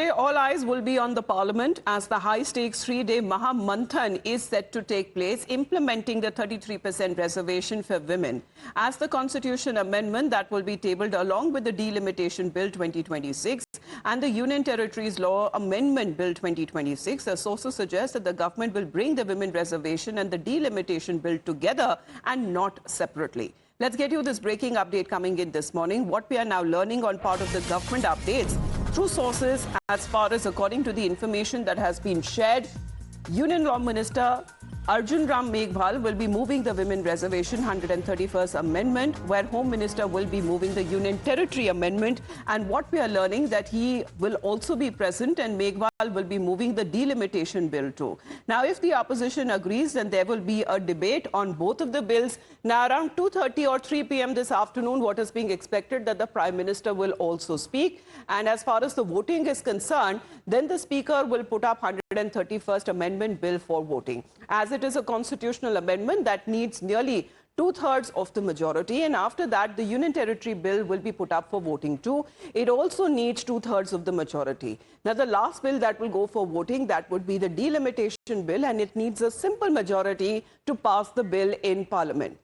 Today, all eyes will be on the Parliament as the high-stakes three-day Maha Manthan is set to take place, implementing the 33% reservation for women. As the Constitution Amendment that will be tabled along with the Delimitation Bill 2026 and the Union Territories Law Amendment Bill 2026, the sources suggest that the government will bring the women reservation and the Delimitation Bill together and not separately. Let's get you this breaking update coming in this morning. What we are now learning on part of the government updates through sources as far as according to the information that has been shared, Union Law Minister Arjun Ram Meghwal will be moving the Women Reservation 131st Amendment, where Home Minister will be moving the Union Territory Amendment. And what we are learning that he will also be present and Meghwal will be moving the Delimitation Bill too. Now, if the opposition agrees, then there will be a debate on both of the bills. Now, around 2:30 or 3 p.m. this afternoon, what is being expected that the Prime Minister will also speak. And as far as the voting is concerned, then the Speaker will put up 131st Amendment Bill for voting. As it is a constitutional amendment that needs nearly two-thirds of the majority, and after that the Union Territory Bill will be put up for voting too. It also needs two-thirds of the majority. Now the last bill that will go for voting, that would be the Delimitation Bill, and it needs a simple majority to pass the bill in Parliament.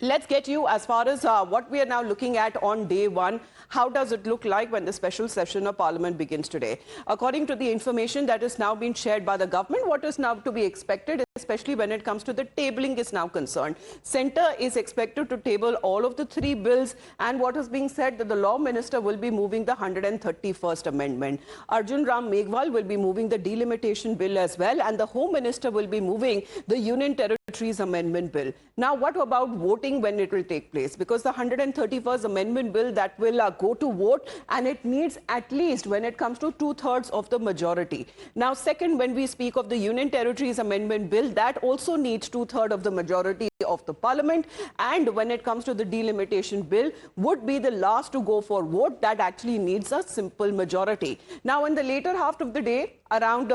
Let's get you as far as what we are now looking at on day one. How does it look like when the special session of Parliament begins today? According to the information that is now being shared by the government, what is now to be expected, especially when it comes to the tabling is now concerned. Centre is expected to table all of the three bills, and what is being said that the Law Minister will be moving the 131st Amendment. Arjun Ram Meghwal will be moving the Delimitation Bill as well, and the Home Minister will be moving the Union Territories Amendment Bill. Now, what about voting when it will take place? Because the 131st Amendment Bill that will go to vote, and it needs at least, when it comes to two-thirds of the majority. Now, second, when we speak of the Union Territories Amendment Bill, that also needs two-thirds of the majority of the Parliament. And when it comes to the Delimitation Bill, would be the last to go for vote. That actually needs a simple majority. Now, in the later half of the day, around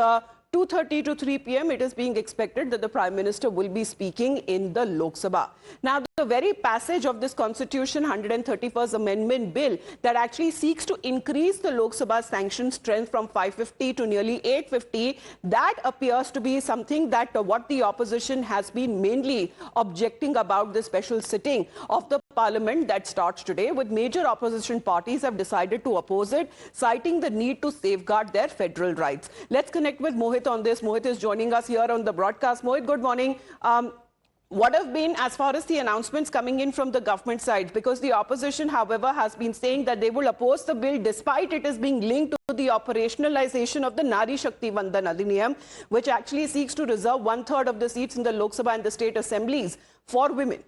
2:30 to 3 p.m., it is being expected that the Prime Minister will be speaking in the Lok Sabha. Now, the very passage of this Constitution 131st Amendment Bill that actually seeks to increase the Lok Sabha sanction strength from 550 to nearly 850, that appears to be something that what the opposition has been mainly objecting about the special sitting of the Parliament that starts today, with major opposition parties have decided to oppose it, citing the need to safeguard their federal rights. Let's connect with Mohit on this. Mohit is joining us here on the broadcast. Mohit, good morning. What have been, as far as the announcements coming in from the government side? Because the opposition, however, has been saying that they will oppose the bill despite it is being linked to the operationalization of the Nari Shakti Vandan Adhiniyam, which actually seeks to reserve one-third of the seats in the Lok Sabha and the state assemblies for women.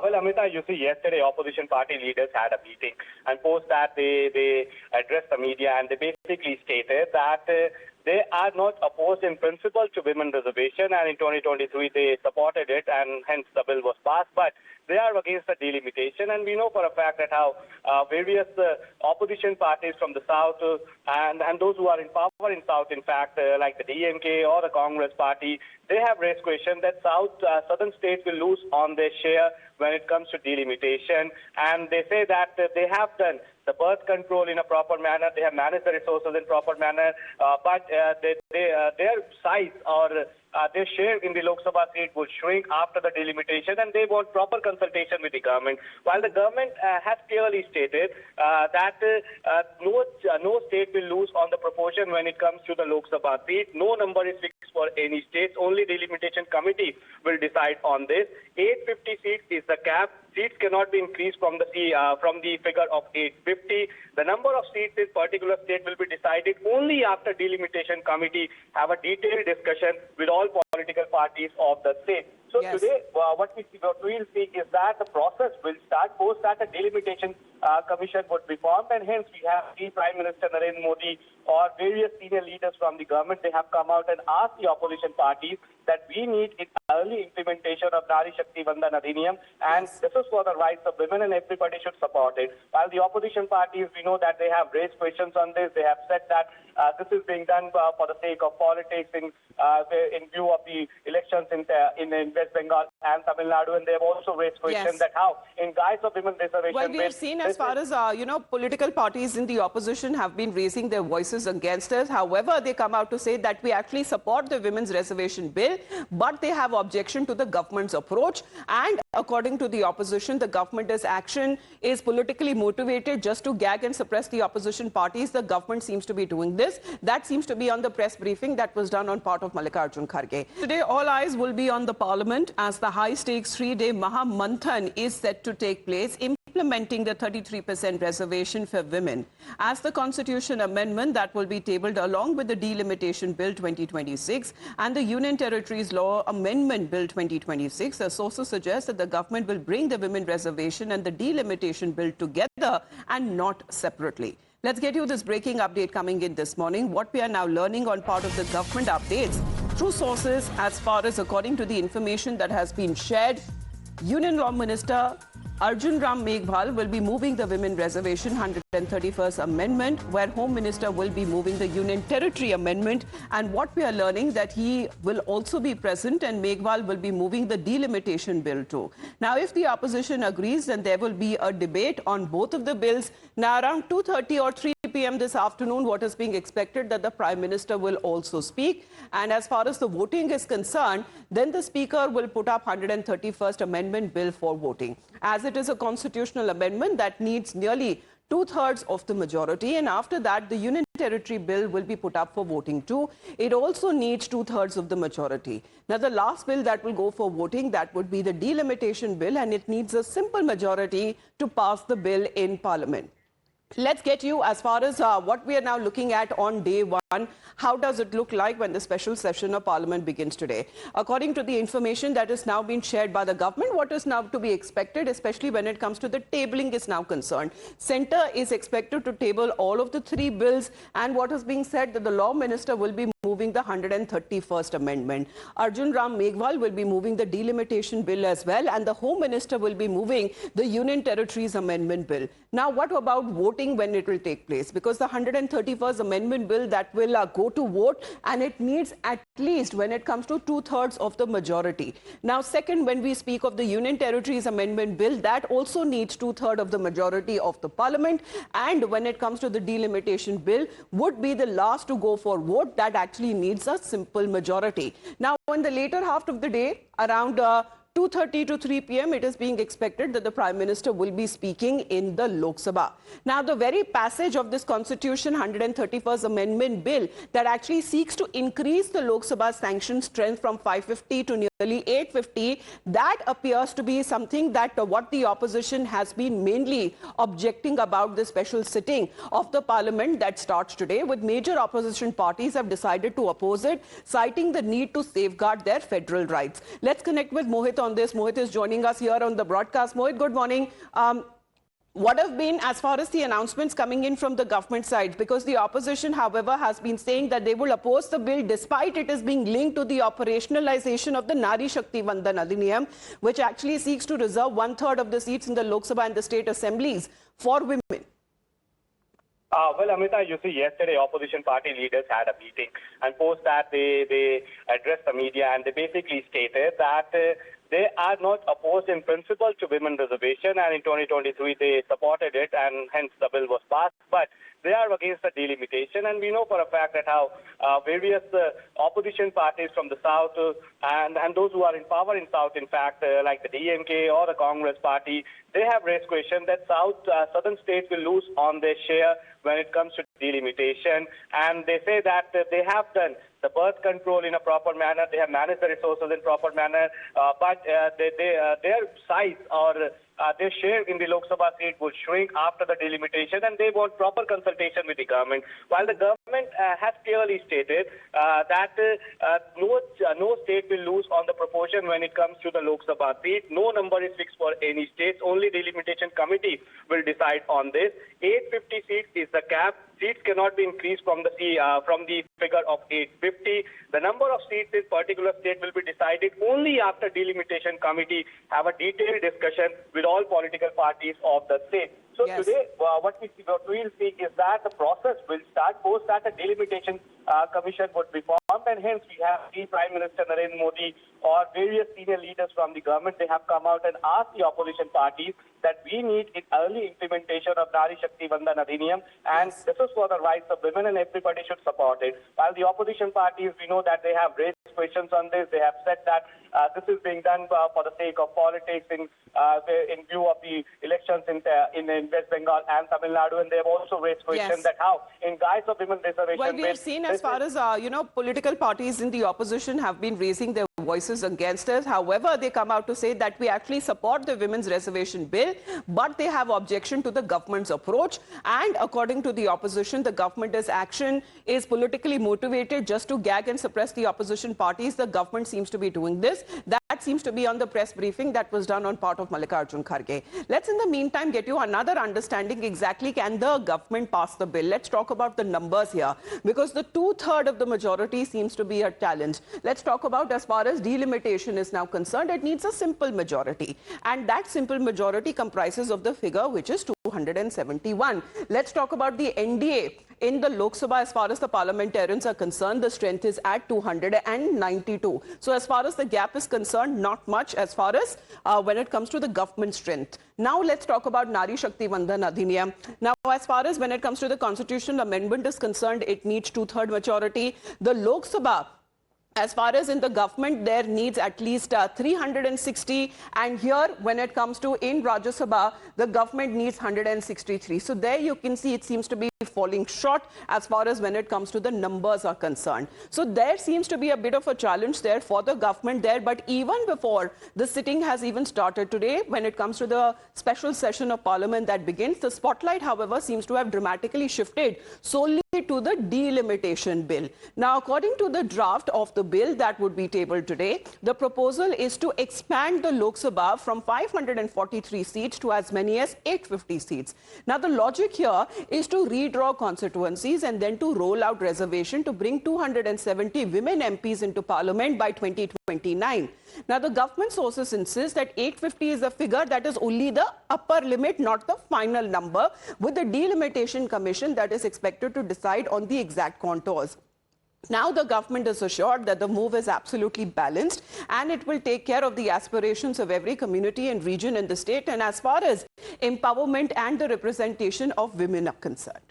Well, Amita, you see, yesterday opposition party leaders had a meeting, and post that they addressed the media, and they basically stated that they are not opposed in principle to women reservation, and in 2023 they supported it, and hence the bill was passed. But they are against the delimitation, and we know for a fact that how various opposition parties from the south and those who are in power in south, in fact, like the DMK or the Congress party, they have raised question that southern states will lose on their share when it comes to delimitation, and they say that they have done the birth control in a proper manner, they have managed the resources in proper manner, but their size or their share in the Lok Sabha seat will shrink after the delimitation, and they want proper consultation with the government. While the government has clearly stated that no state will lose on the proportion when it comes to the Lok Sabha seat. No number is fixed for any states. Only delimitation committee will decide on this. 850 seats is the cap. Seats cannot be increased from the figure of 850. The number of seats in particular state will be decided only after delimitation committee have a detailed discussion with all political parties of the state. So yes, today, what we will see is that the process will start post that a delimitation commission would be formed, and hence we have the Prime Minister Narendra Modi or various senior leaders from the government. They have come out and asked the opposition parties that we need early implementation of Nari Shakti Vandan Adhiniyam, and this is for the rights of women, and everybody should support it. While the opposition parties, we know that they have raised questions on this. They have said that this is being done for the sake of politics in view of the elections in West Bengal and Tamil Nadu, and they have also raised questions that how, in guise of women reservation. Well, we have seen as far as, political parties in the opposition have been raising their voices against us. However, they come out to say that we actually support the women's reservation bill, but they have objection to the government's approach. And according to the opposition, the government's action is politically motivated just to gag and suppress the opposition parties. The government seems to be doing this. That seems to be on the press briefing that was done on part of Mallikarjun Kharge. Today, all eyes will be on the parliament as the high-stakes three-day Maha Manthan is set to take place, implementing the 33% reservation for women. As the Constitution Amendment that will be tabled along with the Delimitation Bill 2026 and the Union Territories Law Amendment Bill 2026, the sources suggest that the government will bring the women reservation and the Delimitation Bill together and not separately. Let's get you this breaking update coming in this morning. What we are now learning on part of the government updates through sources as far as according to the information that has been shared, Union Law Minister Arjun Ram Meghwal will be moving the Women Reservation 131st Amendment, where Home Minister will be moving the Union Territory Amendment. And what we are learning that he will also be present and Meghwal will be moving the Delimitation Bill too. Now, if the opposition agrees, then there will be a debate on both of the bills. Now, around 2:30 or 3 p.m. this afternoon, what is being expected that the Prime Minister will also speak. And as far as the voting is concerned, then the Speaker will put up 131st Amendment Bill for voting. As it is a constitutional amendment that needs nearly 2/3 of the majority, and after that the Union Territory Bill will be put up for voting too. It also needs 2/3 of the majority. Now the last bill that will go for voting, that would be the Delimitation Bill, and it needs a simple majority to pass the bill in Parliament. Let's get you as far as what we are now looking at on day one. How does it look like when the special session of Parliament begins today? According to the information that is now being shared by the government, what is now to be expected, especially when it comes to the tabling is now concerned. Centre is expected to table all of the three bills, and what is being said that the Law Minister will be moving the 131st Amendment. Arjun Ram Meghwal will be moving the Delimitation Bill as well, and the Home Minister will be moving the Union Territories Amendment Bill. Now, what about voting when it will take place? Because the 131st Amendment Bill that will go to vote, and it needs at least when it comes to 2/3 of the majority. Now, second, when we speak of the Union Territories Amendment Bill, that also needs 2/3 of the majority of the Parliament. And when it comes to the Delimitation Bill, would be the last to go for vote. That actually needs a simple majority. Now, in the later half of the day, around 2:30 to 3 p.m., it is being expected that the Prime Minister will be speaking in the Lok Sabha. Now, the very passage of this Constitution 131st Amendment Bill that actually seeks to increase the Lok Sabha sanction strength from 550 to nearly 850, that appears to be something that what the opposition has been mainly objecting about the special sitting of the Parliament that starts today, with major opposition parties have decided to oppose it, citing the need to safeguard their federal rights. Let's connect with Mohit on this. Mohit is joining us here on the broadcast. Mohit, good morning. What have been, as far as the announcements coming in from the government side? Because the opposition, however, has been saying that they will oppose the bill despite it is being linked to the operationalization of the Nari Shakti Vandan Adhiniyam, which actually seeks to reserve 1/3 of the seats in the Lok Sabha and the state assemblies for women. Well, Amita, you see, yesterday opposition party leaders had a meeting, and post that they addressed the media, and they basically stated that they are not opposed in principle to women reservation, and in 2023 they supported it, and hence the bill was passed. But they are against the delimitation, and we know for a fact that how various opposition parties from the south and those who are in power in south, in fact, like the DMK or the Congress party, they have raised question that southern states will lose on their share when it comes to delimitation, and they say that they have done the birth control in a proper manner, they have managed the resources in proper manner, but their size or their share in the Lok Sabha seat would shrink after the delimitation, and they want proper consultation with the government. While the government has clearly stated that no state will lose on the proportion when it comes to the Lok Sabha seat. No number is fixed for any state. Only delimitation committee will decide on this. 850 seats is the cap. seats cannot be increased from the figure of 850. The number of seats in particular state will be decided only after delimitation committee have a detailed discussion with all political parties of the state. So Yes. today, what we'll see is that the process will start post that a delimitation commission would be formed, and hence we have the Prime Minister Narendra Modi or various senior leaders from the government. They have come out and asked the opposition parties that we need an early implementation of Nari Shakti Vandan Adhiniyam, and this is for the rights of women, and everybody should support it. While the opposition parties, we know that they have raised questions on this. They have said that this is being done for the sake of politics in view of the elections in West Bengal and Tamil Nadu, and they have also raised questions Yes. that how, in guise of women reservation, Well, we have seen as far as, political parties in the opposition have been raising their voices against it. However, they come out to say that we actually support the women's reservation bill, but they have objection to the government's approach. And according to the opposition, the government's action is politically motivated just to gag and suppress the opposition parties. The government seems to be doing this. That seems to be on the press briefing that was done on part of Mallikarjun Kharge. Let's in the meantime get you another understanding exactly can the government pass the bill. Let's talk about the numbers here, because the 2/3 of the majority seems to be a challenge. Let's talk about as far as delimitation is now concerned, it needs a simple majority. And that simple majority comprises of the figure which is 271. Let's talk about the NDA. In the Lok Sabha, as far as the parliamentarians are concerned, the strength is at 292. So as far as the gap is concerned, not much as far as when it comes to the government strength. Now let's talk about Nari Shakti Vandan Adhiniyam. Now, as far as when it comes to the constitutional amendment is concerned, it needs 2/3 majority. The Lok Sabha, as far as in the government, there needs at least 360. And here, when it comes to in Rajya Sabha, the government needs 163. So there you can see it seems to be falling short as far as when it comes to the numbers are concerned. So there seems to be a bit of a challenge there for the government there. But even before the sitting has even started today, when it comes to the special session of parliament that begins, the spotlight, however, seems to have dramatically shifted solely to the delimitation bill. Now, according to the draft of the bill that would be tabled today, the proposal is to expand the Lok Sabha from 543 seats to as many as 850 seats. Now, the logic here is to redraw constituencies and then to roll out reservation to bring 270 women MPs into parliament by 2029. Now, the government sources insist that 850 is a figure that is only the upper limit, not the final number, with the delimitation commission that is expected to decide on the exact contours. Now the government is assured that the move is absolutely balanced and it will take care of the aspirations of every community and region in the state, and as far as empowerment and the representation of women are concerned.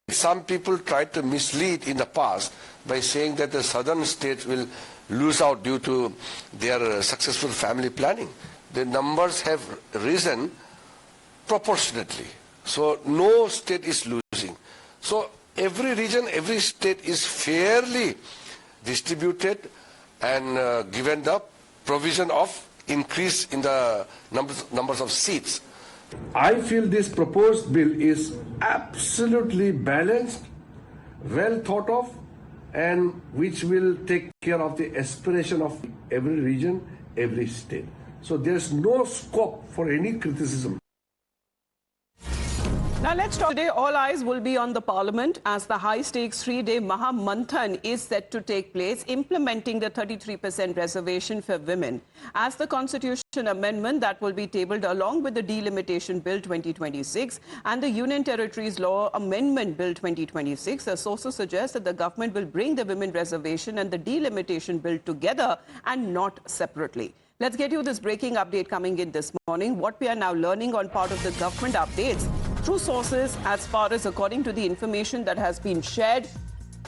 Some people tried to mislead in the past by saying that the southern states will lose out due to their successful family planning. The numbers have risen proportionately. So no state is losing. So every region, every state is fairly distributed and given the provision of increase in the numbers of seats. I feel this proposed bill is absolutely balanced, well thought of, and which will take care of the aspiration of every region, every state. So there's no scope for any criticism. Now let's talk. Today, all eyes will be on the parliament as the high-stakes 3-day Maha Manthan is set to take place, implementing the 33% reservation for women. As the constitution amendment that will be tabled along with the Delimitation Bill 2026 and the Union Territories Law Amendment Bill 2026, the sources suggest that the government will bring the women reservation and the Delimitation Bill together and not separately. Let's get you this breaking update coming in this morning. What we are now learning on part of the government updates through sources as far as according to the information that has been shared,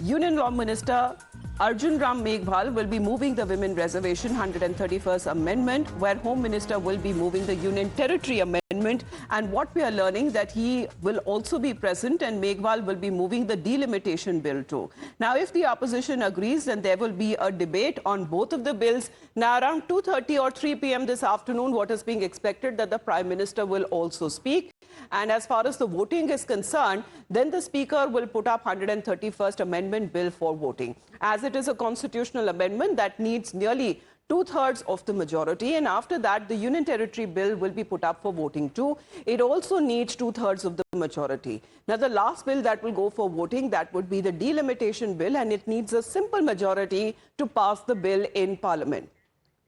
Union Law Minister Arjun Ram Meghwal will be moving the Women Reservation 131st Amendment, where Home Minister will be moving the Union Territory Amendment. And what we are learning that he will also be present and Meghwal will be moving the Delimitation Bill too. Now, if the opposition agrees, then there will be a debate on both of the bills. Now, around 2:30 or 3 p.m. this afternoon, what is being expected that the Prime Minister will also speak. And as far as the voting is concerned, then the Speaker will put up 131st Amendment Bill for voting. As it is a constitutional amendment that needs nearly two-thirds of the majority, and after that the Union Territory Bill will be put up for voting too. It also needs two-thirds of the majority. Now the last bill that will go for voting, that would be the Delimitation Bill, and it needs a simple majority to pass the bill in Parliament.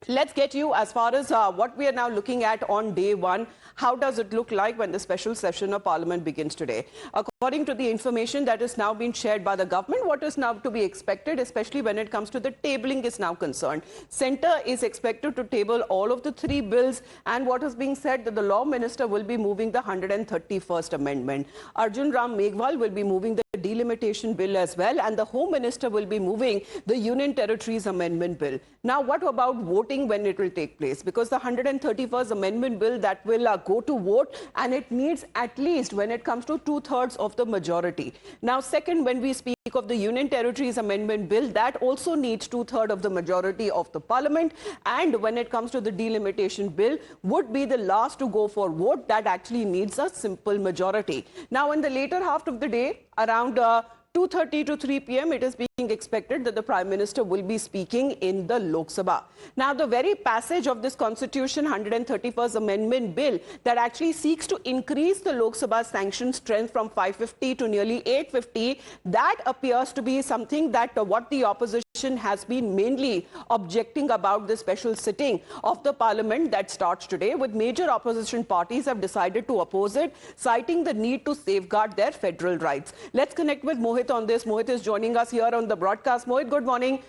Let's get you as far as what we are now looking at on day one. How does it look like when the special session of Parliament begins today? According to the information that is now being shared by the government, what is now to be expected, especially when it comes to the tabling, is now concerned. Centre is expected to table all of the three bills, and what is being said that the Law Minister will be moving the 131st Amendment. Arjun Ram Meghwal will be moving the Delimitation Bill as well, and the Home Minister will be moving the Union Territories Amendment Bill. Now, what about voting when it will take place? Because the 131st Amendment Bill, that will go to vote, and it needs at least, when it comes to two-thirds of the majority. Now, second, when we speak of the Union Territories Amendment Bill, that also needs two-thirds of the majority of the Parliament, and when it comes to the Delimitation Bill, would be the last to go for vote, that actually needs a simple majority. Now, in the later half of the day, around 2:30 to 3 p.m., it is being expected that the Prime Minister will be speaking in the Lok Sabha. Now, the very passage of this Constitution 131st Amendment Bill that actually seeks to increase the Lok Sabha sanction strength from 550 to nearly 850, that appears to be something that what the opposition has been mainly objecting about the special sitting of the Parliament that starts today, with major opposition parties have decided to oppose it, citing the need to safeguard their federal rights. Let's connect with Mohit on this. Mohit is joining us here on the broadcast. Mohit, good morning.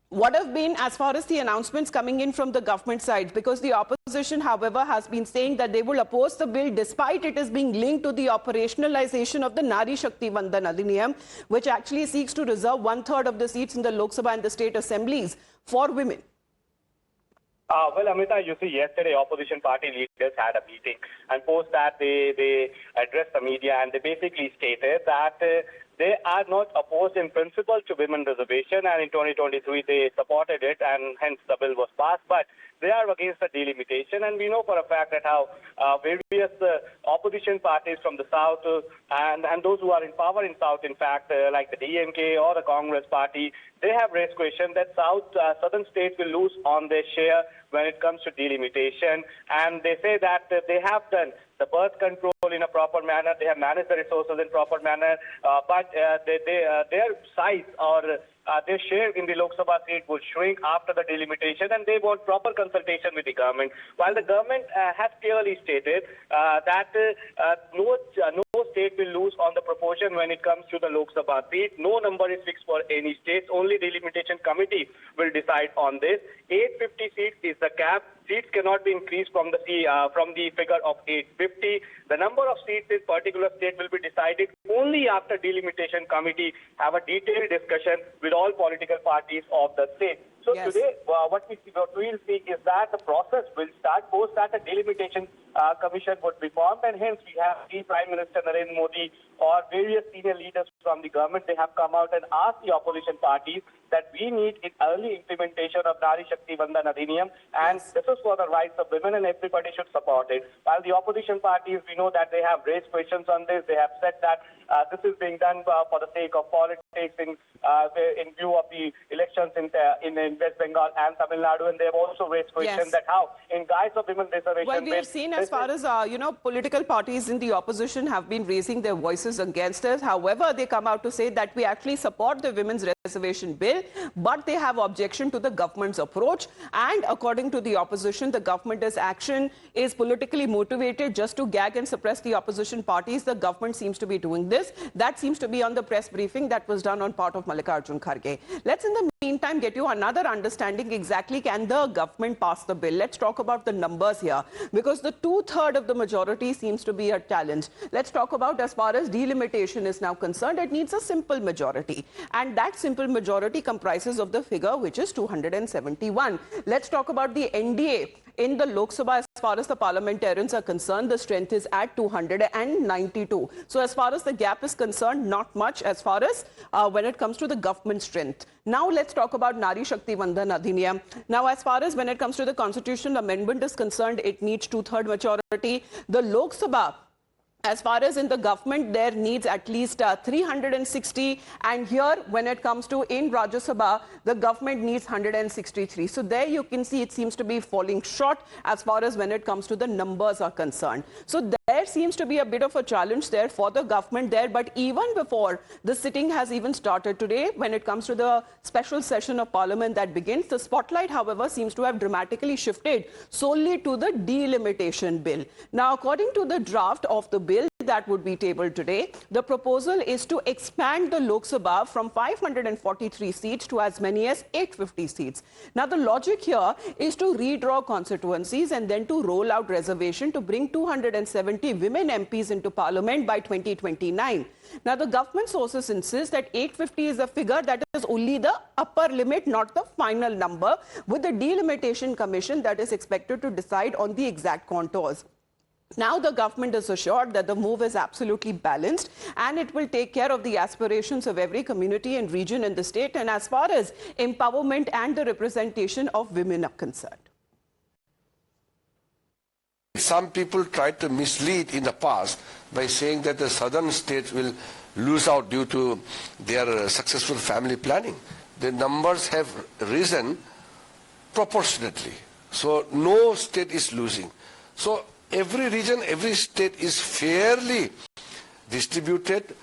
What have been, as far as the announcements coming in from the government side? Because the opposition, however, has been saying that they will oppose the bill despite it is being linked to the operationalization of the Nari Shakti Vandan Adhiniyam, which actually seeks to reserve one-third of the seats in the Lok Sabha and the state assemblies for women. Well, Amita, you see, yesterday opposition party leaders had a meeting, and post that they addressed the media, and they basically stated that they are not opposed in principle to women reservation, and in 2023 they supported it, and hence the bill was passed. But they are against the delimitation, and we know for a fact that how various opposition parties from the south and those who are in power in south, in fact, like the DMK or the Congress party, they have raised question that southern states will lose on their share when it comes to delimitation, and they say that they have done the birth control in a proper manner, they have managed the resources in proper manner, but their size or their share in the Lok Sabha seat will shrink after the delimitation, and they want proper consultation with the government. While the government has clearly stated that no state will lose on the proportion when it comes to the Lok Sabha seat. No number is fixed for any states. Only the delimitation committee will decide on this. 850 seats is the cap. Seats cannot be increased from the figure of 850. The number of seats in particular state will be decided only after delimitation committee have a detailed discussion with all political parties of the state. So yes. Today, what we will see is that the process will start post that a delimitation commission would be formed, and hence we have the Prime Minister Narendra Modi or various senior leaders from the government. They have come out and asked the opposition parties that we need an early implementation of Nari Shakti Vandan Adhiniyam, and this is for the rights of women, and everybody should support it. While the opposition parties, we know that they have raised questions on this. They have said that this is being done for the sake of politics in view of the elections in West Bengal and Tamil Nadu, and they have also raised questions that how, in guise of women reservation. Well, we have seen as far as political parties in the opposition have been raising their voices against us. However, they come out to say that we actually support the women's reservation bill, but they have objection to the government's approach. And according to the opposition, the government's action is politically motivated just to gag and suppress the opposition parties. The government seems to be doing this. That seems to be on the press briefing that was done on part of Mallikarjun Kharge. Let's in the meantime get you another understanding exactly can the government pass the bill. Let's talk about the numbers here, because the two-thirds of the majority seems to be a challenge. Let's talk about as far as delimitation is now concerned, it needs a simple majority, and that simple majority comprises of the figure which is 271. Let's talk about the NDA. In the Lok Sabha, as far as the parliamentarians are concerned, the strength is at 292. So as far as the gap is concerned, not much as far as when it comes to the government strength. Now let's talk about Nari Shakti Vandan Adhiniyam. Now as far as when it comes to the constitutional amendment is concerned, it needs two-thirds majority. The Lok Sabha, As far as in the government, there needs at least 360. And here, when it comes to in Rajya Sabha, the government needs 163. So there you can see it seems to be falling short as far as when it comes to the numbers are concerned. So there seems to be a bit of a challenge there for the government there. But even before the sitting has even started today, when it comes to the special session of Parliament that begins, the spotlight, however, seems to have dramatically shifted solely to the delimitation bill. Now, according to the draft of the bill that would be tabled today, the proposal is to expand the Lok Sabha from 543 seats to as many as 850 seats. Now, the logic here is to redraw constituencies and then to roll out reservation to bring 270 women MPs into Parliament by 2029. Now, the government sources insist that 850 is a figure that is only the upper limit, not the final number, with the Delimitation Commission that is expected to decide on the exact contours. Now the government is assured that the move is absolutely balanced and it will take care of the aspirations of every community and region in the state, and as far as empowerment and the representation of women are concerned. Some people tried to mislead in the past by saying that the southern states will lose out due to their successful family planning. The numbers have risen proportionately. So no state is losing. So every region, every state is fairly distributed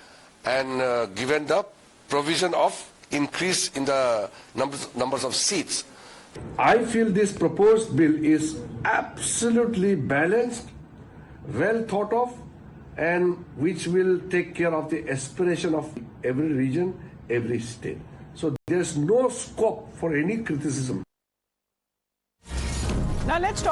and given the provision of increase in the numbers of seats. I feel this proposed bill is absolutely balanced, well thought of, and which will take care of the aspiration of every region, every state. So there's no scope for any criticism. Now let's talk